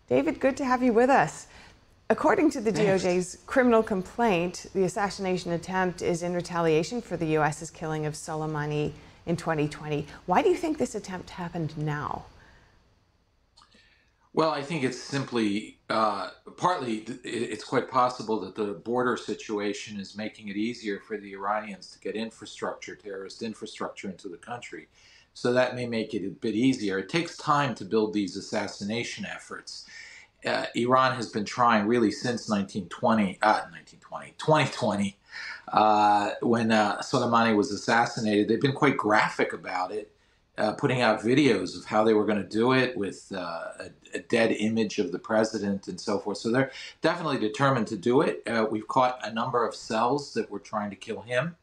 David, good to have you with us. According to the Thanks. DOJ's criminal complaint, the assassination attempt is in retaliation for the U.S.'s killing of Soleimani in 2020. Why do you think this attempt happened now? Well, I think it's simply, partly, it's quite possible that the border situation is making it easier for the Iranians to get infrastructure, terrorist infrastructure into the country. So that may make it a bit easier. It takes time to build these assassination efforts. Iran has been trying really since 2020, when Soleimani was assassinated. They've been quite graphic about it, putting out videos of how they were going to do it with a dead image of the president and so forth. So they're definitely determined to do it. We've caught a number of cells that were trying to kill him.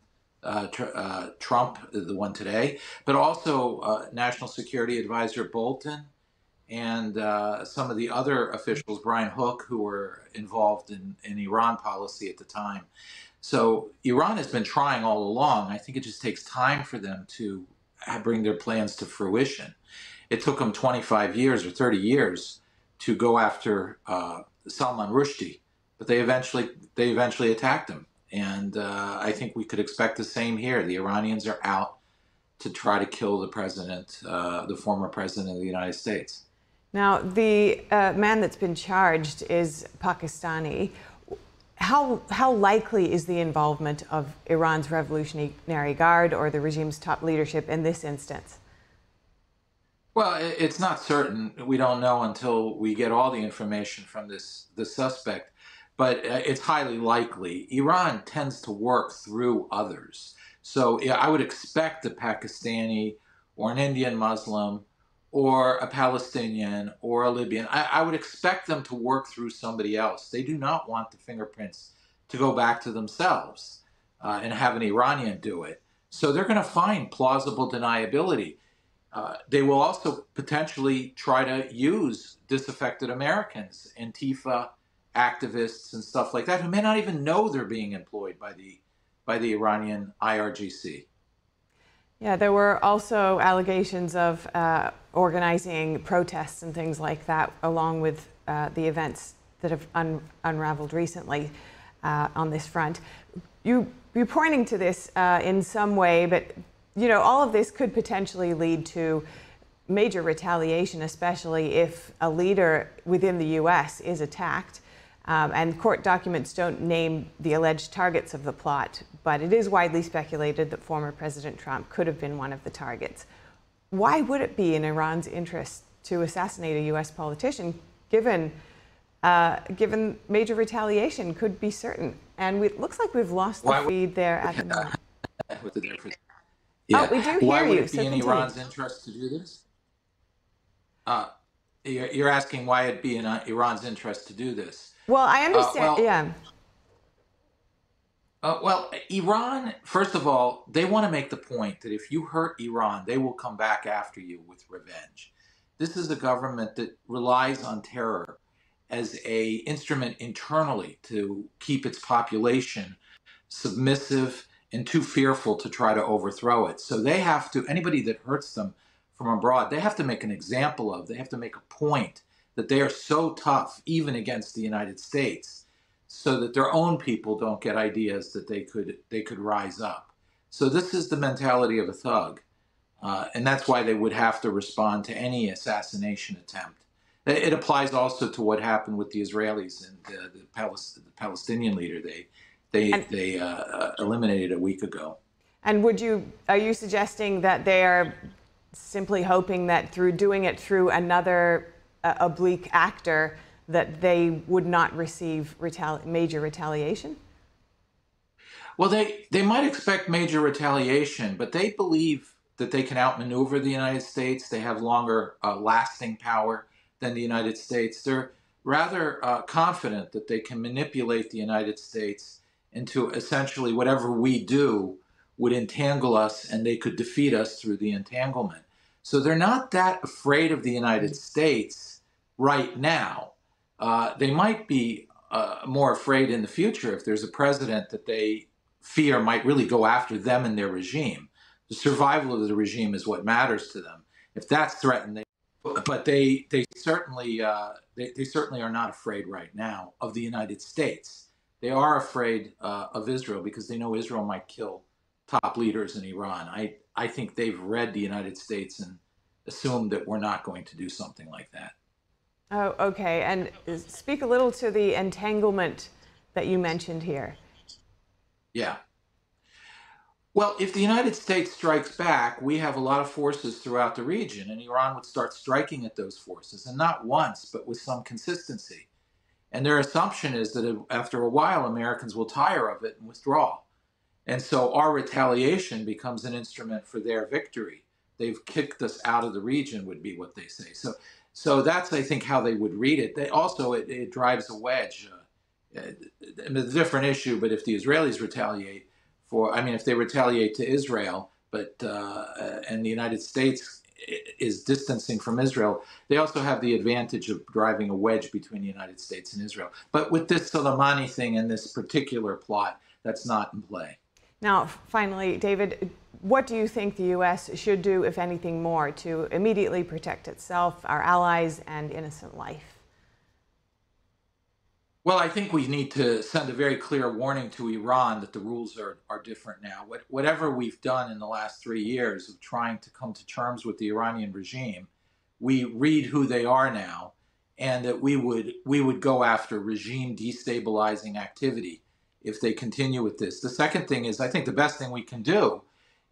Trump, the one today, but also National Security Advisor Bolton and some of the other officials, Brian Hook, who were involved in Iran policy at the time. So Iran has been trying all along. I think it just takes time for them to bring their plans to fruition. It took them 25 years or 30 years to go after Salman Rushdie, but they eventually attacked him. And I think we could expect the same here. The Iranians are out to try to kill the president, the former president of the United States. Now, the man that's been charged is Pakistani. How likely is the involvement of Iran's Revolutionary Guard or the regime's top leadership in this instance? Well, it's not certain. We don't know until we get all the information from the suspect. But it's highly likely. Iran tends to work through others. So I would expect a Pakistani or an Indian Muslim or a Palestinian or a Libyan. I would expect them to work through somebody else. They do not want the fingerprints to go back to themselves and have an Iranian do it. So they're going to find plausible deniability. They will also potentially try to use disaffected Americans, Antifa activists and stuff like that, who may not even know they're being employed by the Iranian IRGC. Yeah, there were also allegations of organizing protests and things like that, along with the events that have unraveled recently on this front. You're pointing to this in some way, but you know, all of this could potentially lead to major retaliation, especially if a leader within the U.S. is attacked. And court documents don't name the alleged targets of the plot, but it is widely speculated that former President Trump could have been one of the targets. Why would it be in Iran's interest to assassinate a U.S. politician, given major retaliation could be certain? And it looks like we've lost the feed there at the moment. With the difference. Yeah. Oh, we do hear you. Why would it be so in continue. Iran's interest to do this? You're asking why it'd be in Iran's interest to do this. Well, I understand, yeah. Well, Iran, first of all, they want to make the point that if you hurt Iran, they will come back after you with revenge. This is a government that relies on terror as an instrument internally to keep its population submissive and too fearful to try to overthrow it. So they have to, anybody that hurts them from abroad, they have to make an example of, they have to make a point that they are so tough, even against the United States, so that their own people don't get ideas that they could rise up. So this is the mentality of a thug, and that's why they would have to respond to any assassination attempt. It applies also to what happened with the Israelis and the Palestinian leader they eliminated a week ago. And are you suggesting that they are simply hoping that through doing it through another oblique actor, that they would not receive major retaliation? Well, they might expect major retaliation, but they believe that they can outmaneuver the United States. They have longer lasting power than the United States. They're rather confident that they can manipulate the United States into essentially whatever we do would entangle us, and they could defeat us through the entanglement. So they're not that afraid of the United States right now. They might be more afraid in the future if there's a president that they fear might really go after them and their regime. The survival of the regime is what matters to them. If that's threatened, But they certainly they certainly are not afraid right now of the United States. They are afraid of Israel because they know Israel might kill top leaders in Iran. I think they've read the United States and assumed that we're not going to do something like that. Oh, okay. And speak a little to the entanglement that you mentioned here. Yeah. Well, if the United States strikes back, we have a lot of forces throughout the region, and Iran would start striking at those forces, and not once, but with some consistency. And their assumption is that after a while, Americans will tire of it and withdraw. And so our retaliation becomes an instrument for their victory. They've kicked us out of the region, would be what they say. So that's, I think, how they would read it. They also, it drives a wedge. It's a different issue, but if the Israelis retaliate if they retaliate to Israel, but and the United States is distancing from Israel, they also have the advantage of driving a wedge between the United States and Israel. But with this Soleimani thing and this particular plot, that's not in play. Now, finally, David, what do you think the U.S. should do, if anything more, to immediately protect itself, our allies, and innocent life? Well, I think we need to send a very clear warning to Iran that the rules are different now. Whatever we've done in the last 3 years of trying to come to terms with the Iranian regime, we read who they are now, and that we would go after regime destabilizing activity if they continue with this. The second thing is, I think the best thing we can do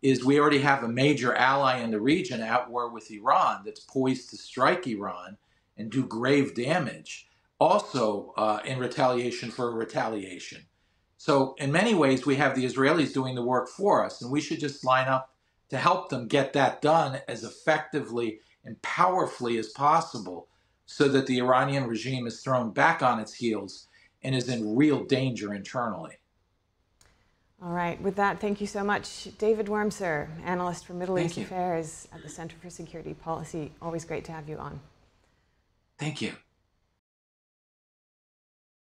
is we already have a major ally in the region at war with Iran that's poised to strike Iran and do grave damage, also in retaliation for a retaliation. So in many ways, we have the Israelis doing the work for us, and we should just line up to help them get that done as effectively and powerfully as possible so that the Iranian regime is thrown back on its heels and is in real danger internally. All right. With that, thank you so much, David Wurmser, analyst for Middle East Affairs at the Center for Security Policy. Always great to have you on. Thank you.